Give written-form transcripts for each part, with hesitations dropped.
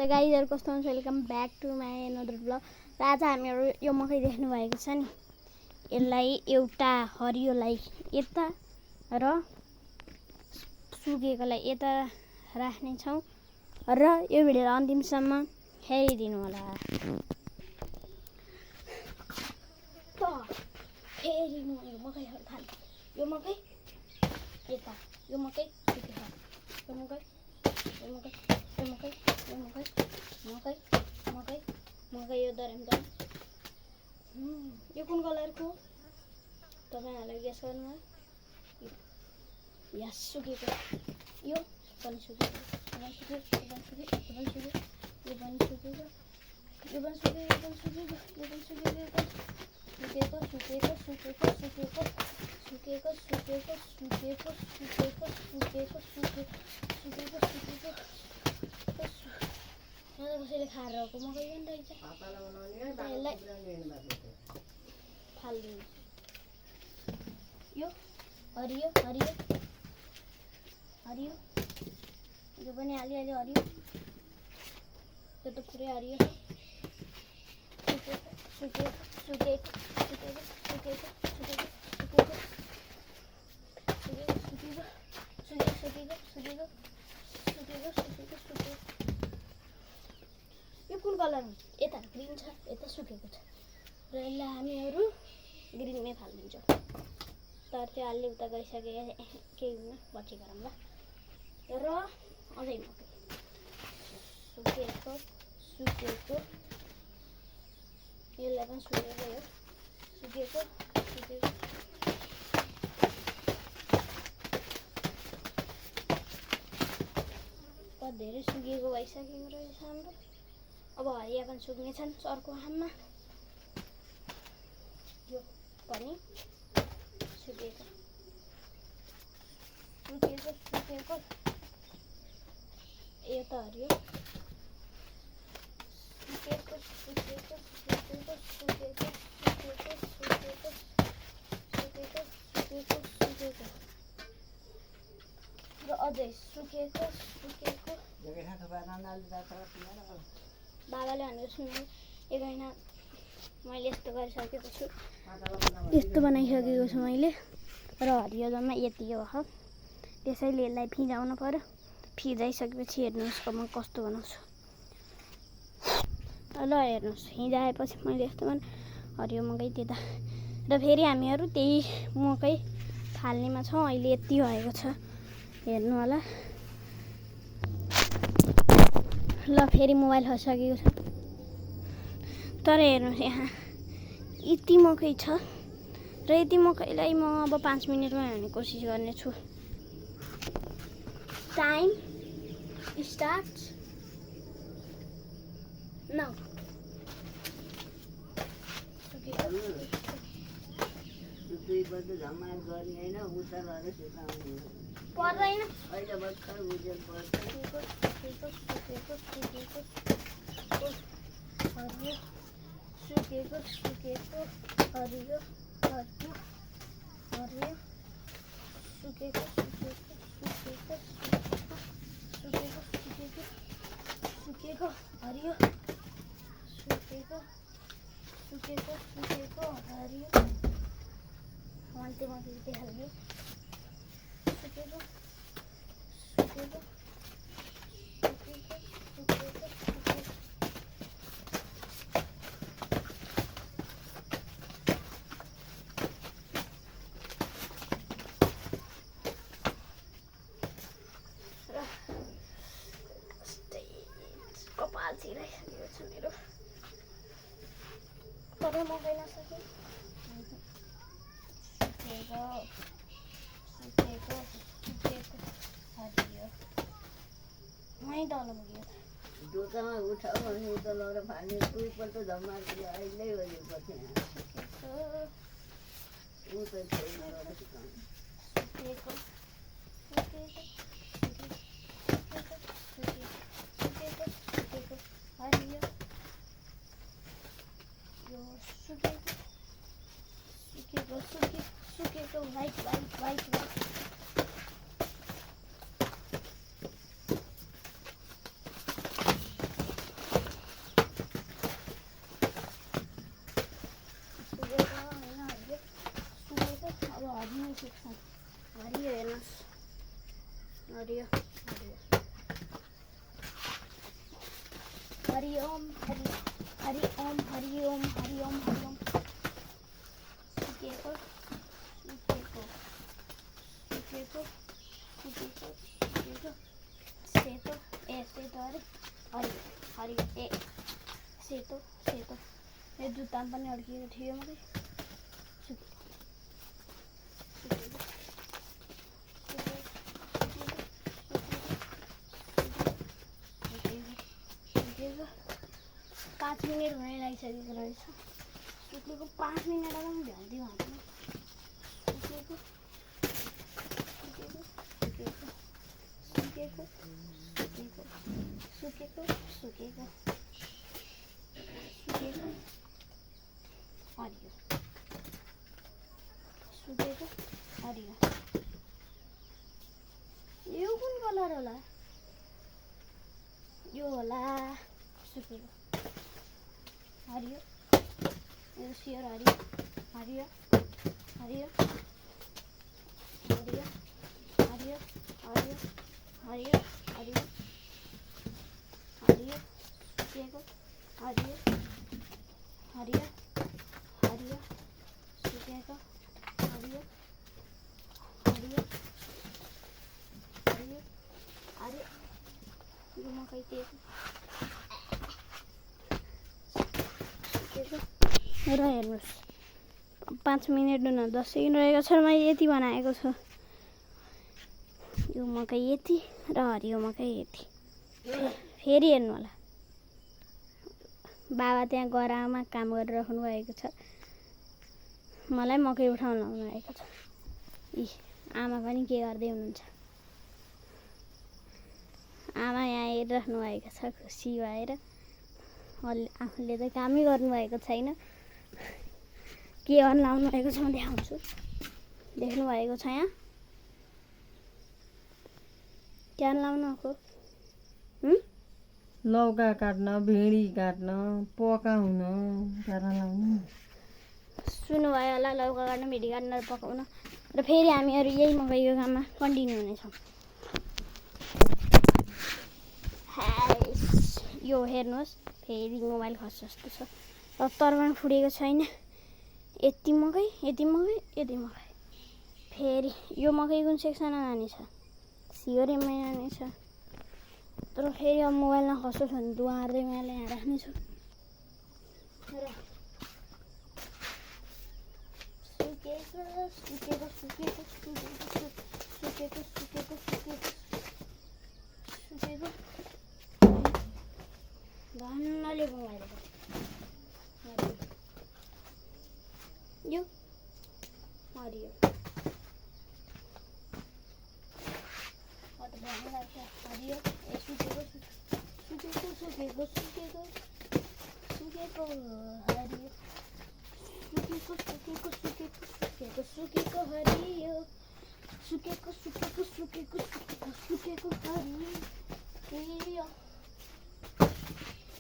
Hello गाइजहरु कस्तो हुनुहुन्छ welcome back to my another blog. र आज हामीहरु यो मकै देख्नु भएको छ नि यसलाई एउटा हरियोलाई यता र सुकेकोलाई यता राख्ने छौं र यो भिडियोलाई अन्तिमसम्म हेरिदिनु होला। त फेरि म यो मकैहरु थाल्छु। यो मकै यता यो मकै सुकेको यो मकै यो मकै यो मकै यो मकै मकै मकै मकै यो दरेम यो कुन कलरको तपाईहरुले गेस गर्नु यस सुकेको यो पनि सुकेको यो पनि सुकेको यो पनि सुकेको यो पनि सुकेको यो पनि सुकेको यो पनि सुकेको यो पनि सुकेको यो पनि सुकेको सुकेको सुकेको सुकेको सुकेको सुकेको सुकेको सुकेको सुकेको सुकेको सुकेको कसैले खाएर रहेको मकै पनि रहेछ। फाल्दिनु यो हरियो हरियो हरियो यो पनि अलिअलि हरियो यो त पुरै हरियो सुकेको सुकेको सुकेको सुकेको सुकेको सुकेको सुकेको सुकेको सुकेको सुकेको सुकेको सुकेको सुकेको यो कुन कलर हो यता ग्रीन छ यता सुकेको छ र यसलाई हामीहरु ग्रीनमै फाल्दिन्छौँ। तर त्यो अलि उता गइसके केही हुन्न पछि गरौँला। र अझै मकै सुकेको सुकेको यसलाई पनि सुकेको हो सुकेको सुकेको त धेरै सुकेको भइसकेको रहेछ हाम्रो। अब हरिया पनि सुक्नेछन् अर्को हाममा यो पनि सुकेको सुकेको सुकेको यो त हरियो सुकेको सुकेको सुकेको सुकेको सुकेको सुकेको सुकेको सुकेको सुकेको र अझै सुकेको सुकेको बाबाले भनेको सुन्नु एक महिना मैले यस्तो गरिसकेको छु यस्तो बनाइसकेको छु मैले र हरियो जम्मा यति हो त्यसैले यसलाई फिजाउनु पर्यो। फिजाइसकेपछि हेर्नुहोस् म कस्तो बनाउँछु ल हेर्नुहोस्। फिजाएपछि मैले यस्तो हरियो मकै त्यता र फेरि हामीहरु त्यही मकै फाल्नेमा छौँ। अहिले यति भएको छ हेर्नु होला। ल फेरि मोबाइल खसिसकेको छ तर हेर्नुहोस् यहाँ यति मकै छ र यति मकैलाई म अब 5 मिनेटमा हाल्ने कोसिस गर्नेछु। Time start now. पर्दैन अहिले भर्खर बुझेर पर्छ सुकेको सुकेको सुकेको हरियो सुकेको सुकेको हरियो हरियो हरियो सुकेको सुकेको सुकेको सुकेको सुकेको सुकेको हरियो सुकेको सुकेको सुकेको हरियो अन्ते मकै हाल्यो सुकेको सुकेको सुकेको सुकेको कपाल चिराइसकेको छ मेरो तर मकै नसके सुकेको सुकेको सुकेको हरियो मै तल पुग्यो दोकामा उठाऊ भने उता लगेर फाल्ने दुईपल्ट जम्मा अहिले हो यो पछि ऊ त छैन र सिकाउनु सुकेको सुकेको सुकेको सुकेको हरियो यो सुकेको सुकेको सुकेको white white white white Hari Om Hari Hari Om Hari Om Hari Om Hari Om सुकेको सुकेको सुकेको सुकेको सुकेको सेतो ए सेतो अरे हरियो हरियो ए सेतो सेतो यो जुत्तामा पनि अड्किएको थियो मलाई सुकेको सुकेको सुकेको 5 मिनट हुन लागिसकेको रहेछ सुकेको 5 मिनटमा पनि भ्याउँदियो हातमा सुकेको सुकेको सुकेको सुकेको सुकेको सुकेको सुकेको हरियो सुकेको हरियो यो कुन कलर होला यो होला सुकेको हरियो यो सियर हरियो हरियो हरियो हरियो हरियो हरियो हरियो हरियो हरियो सुकेको हरियो हरियो हरियो सुकेको हरियो हरियो हरियो हरियो यो मकै दिएको र हेर्नुहोस् 5 मिनट न 10 सेकेन्ड रहेको छ मैले यति बनाएको छु यो मकै यति र हरियो मकै यति फेरि हेर्नु होला बाबा त्यहाँ गरामा काम गरिराख्नु भएको छ मलाई मकै उठाउन लाउनु भएको छ इ आमा पनि के गर्दै हुनुहुन्छ आमा यहाँ हेरिराख्नु भएको छ खुसी भएर आफूले त कामै गर्नुभएको छैन के गर्न लाउनु भएको छ म देखाउँछु देख्नु भएको छ यहाँ क्या लाउनु आएको लौका काट्न भिडी काट्न पकाउन लाउनु सुन्नुभयो होला लौका काट्न भिडी काट्न र पकाउन र फेरि हामीहरू यही मकैको काममा कन्टिन्यू हुनेछौँ यो हेर्नुहोस् फेरि मोबाइल खस्छ जस्तो छ र तरबार फुटेको छैन यति मकै यति मकै यति मकै फेरि यो मकै कुन सेक्सनमा जानेछ सियोरेमा जानेछ तर फेरि अब मोबाइलमा खस्छ भने दुवार्दै मैले यहाँ राख्नेछु र सुकेको सुकेको सुकेको सुकेको सुकेको सुकेको सुकेको धन्नले मोबाइल यो हरियो हरियो सुकेको सुकेको सुकेको सुकेको सुकेको हरियो सुकेको सुकेको सुकेको सुकेको सुकेको हरियो सुकेको सुकेको सुकेको सुकेको सुकेको हरियो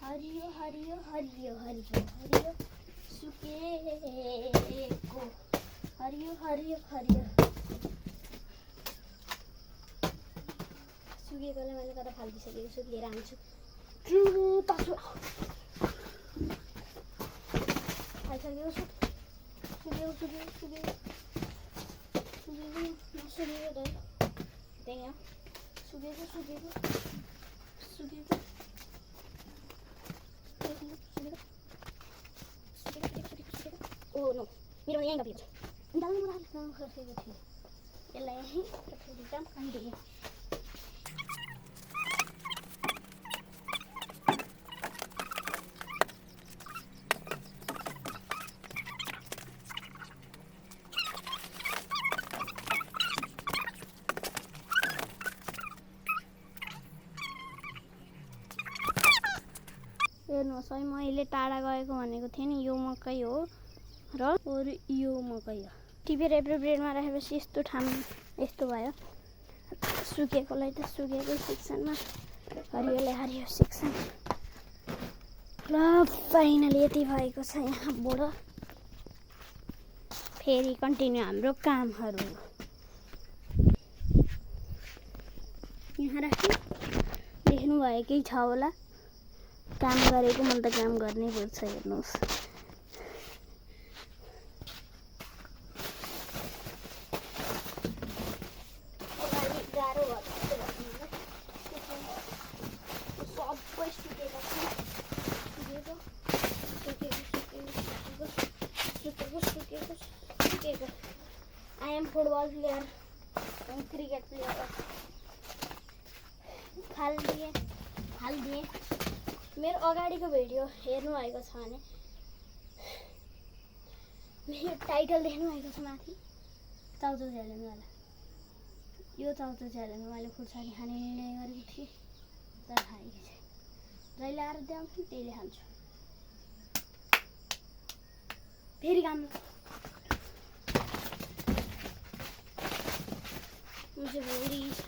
हरियो हरियो हरियो हरियो हरियो सुकेको हरियो हरियो हरियो सुकेकोले मैले कता फालिदिइसकेको छु लिएर आउँछु फालिसकेको छु सुकेको सुकेको सुकेको सुकेको नसुकेको त त्यही हो सुकेको सुकेको सुकेको ओ नो मेरो यहीँ गएको छ खसेको थियो यसलाई यहीँ फेरि काम कन्टिन्यू हेर्नुहोस् है मैले टाढा गएको भनेको थिएँ नि यो मकै हो र अरू यो मकै हो टिपेर एप्रोप्रिएटमा राखेपछि यस्तो ठाउँ यस्तो भयो सुकेकोलाई त सुकेकै सेक्सनमा हरियोलाई हरियो सेक्सन र फाइनली यति भएको छ यहाँबाट फेरि कन्टिन्यू हाम्रो कामहरू यहाँ राख्नु देख्नुभएकै छ होला काम गरेको मैले त काम गर्नै पर्छ हेर्नुहोस् गाह्रो सबै सुकेको I am football player cricket player हालिदिएँ मेरो अगाडिको भिडियो हेर्नुभएको छ भने मेरो टाइटल देख्नुभएको छ माथि चाउचाउ च्यालेन्जवाला यो चाउचाउ च्यालेन्ज मैले खुर्सानी खाने निर्णय गरेको थिएँ तर खाएकी छैन जहिले आएर देखाउँछु त्यहिले खान्छु फेरि काम मुझे भोरी छ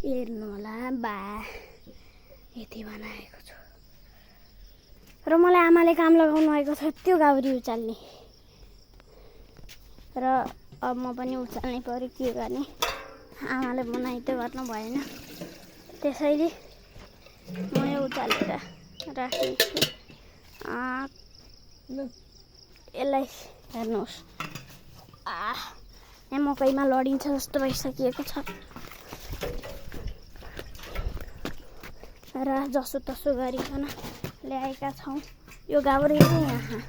हेर्नु होला बा यति बनाएको छु र मलाई आमाले काम लगाउनु भएको छ त्यो गाउरी उचाल्ने र अब म पनि उचाल्नै पर्यो के गर्ने आमाले बनाइ त गर्नु भएन त्यसैले म यो उचालेर राख्नेछु यसलाई हेर्नुहोस् यहाँ मकैमा लडिन्छ जस्तो भइसकिएको छ र जसो तसो गरिकन ल्याएका छौँ यो गाउरे यहाँ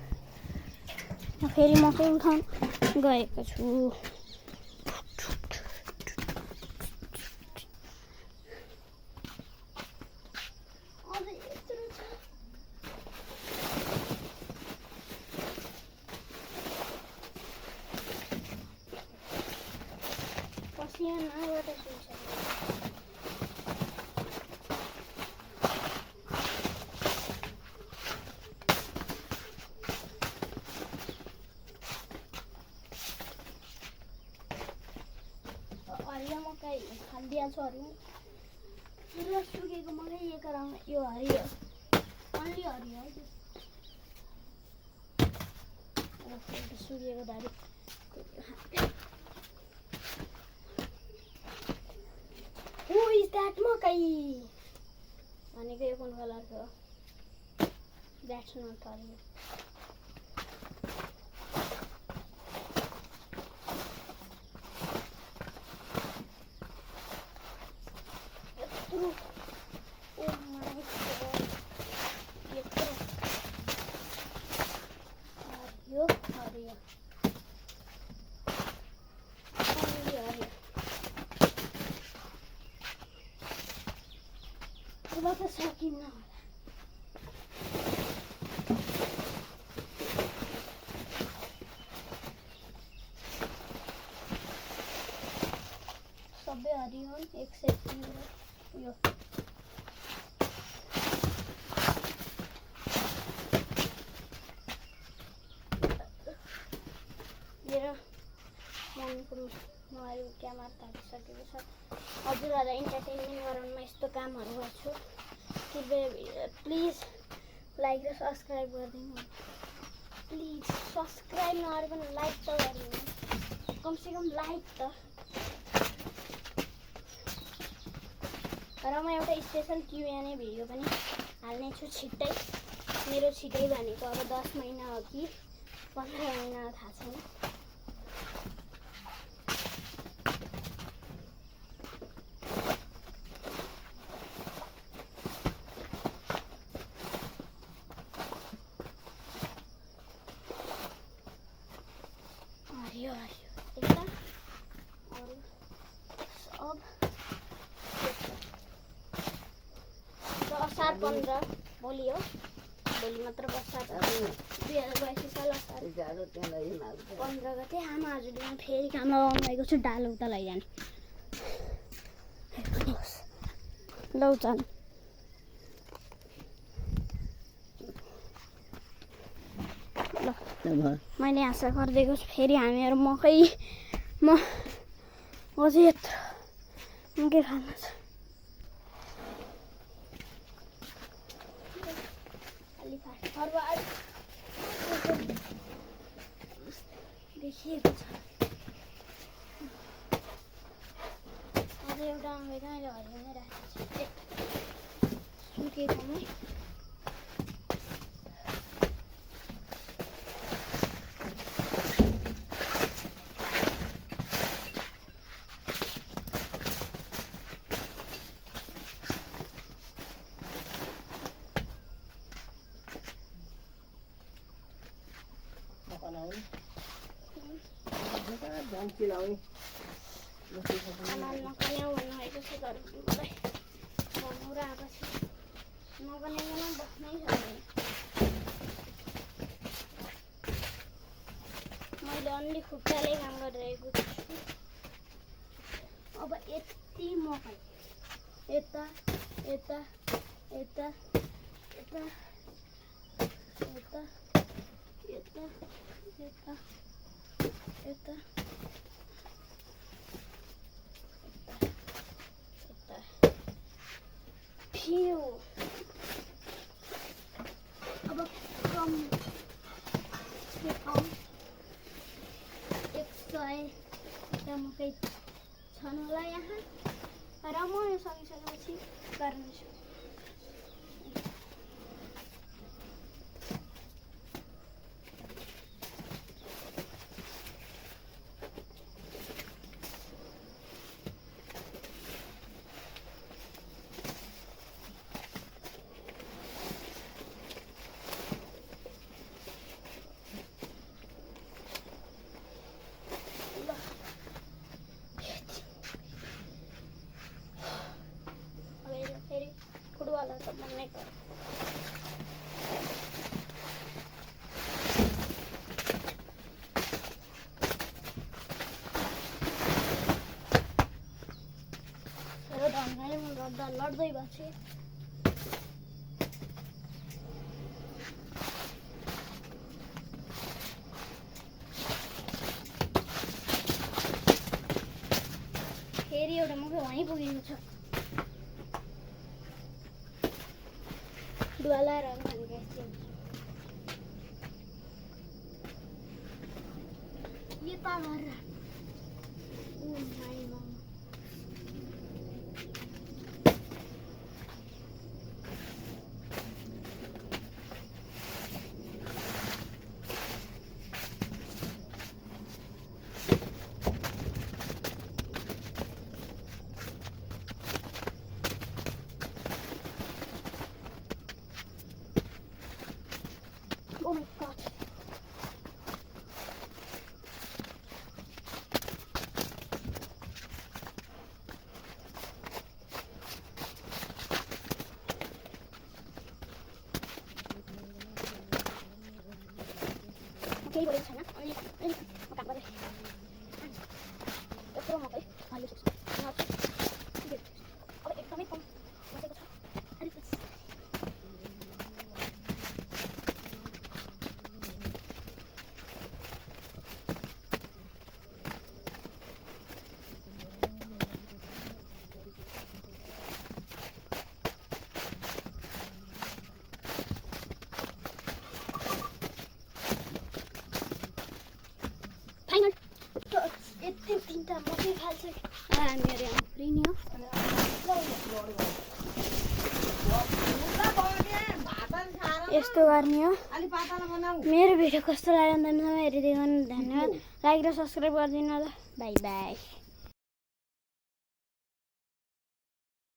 फेरि मकै उठाउन गएको छु हरियो मकै खालिदिहाल्छु हरियो सुकेको मकै एक राउन्ड यो हरियो अन्ली हरियो सुकेको दारी Who is that मकै भनेको यो कुन कलरको द्याट्स नट हरियो Wat is ook in nou? Sabbe hariyo except yo. मेरो मनको मोबाइल क्यामेरा थाकिसकेको छ हजुरहरूलाई इन्टरटेनमेन्ट गराउनमा यस्तो कामहरू गर्छु प्लिज लाइक र सब्सक्राइब गरिदिनु प्लिज सब्सक्राइब नगरे पनि लाइक त गरिदिनु कमसेकम लाइक त र म एउटा स्पेसल Q&A भिडियो पनि हाल्नेछु छिट्टै मेरो छिट्टै भनेको अब 10 महिना हो कि 15 महिना थाहा छैन असार 15 भोलि हो भोलि मात्र बर्सात 2022 साल असार 15 गते आमा हजुरले फेरि काम लगाउनु भएको छु डालो उता लैजाने लौ जानु ल मैले आशा गरिदिएको छु फेरि हामीहरू मकै म अझै यत्रो मकै खानु छ देखिएको छ अब आज एउटा आउँदैन अहिले हरियो नै राखेको छु सुकेकोमै आमाले नकन्याउ भन्नुभएको छ घर मलाई भन्नु र आएको छु नकन्याउमा बस्नै सक्दैन मैले अन्ली खुट्टाले काम गरिरहेको छु अब यति मकै यता यता यता यता यता यता यता यता फिउ अब कम से कम 100 मकै छन् होला यहाँ र म यो सकिसकेपछि गर्नेछु फुटवाला त मन नहीं कर लड्दै बसे फेरि एउटा मुखै वहीँ पुगेको छ डुवाला रंग ये power oh my mom Oh my god. Okay, boleh sana. Ini makan apa deh? Terus mau apa? Ayo sus. Oke, kami pom. Masih kecil. Aduh, please. Final. Itu tinta mobil halus. Mere यहाँ free नहीं हो यस्तो गर्ने हो मेरो video कस्तो लाग्यो भने हेरिदिनु धन्यवाद लाइक र सब्स्क्राइब गरिदिनु होला बाइ बाइ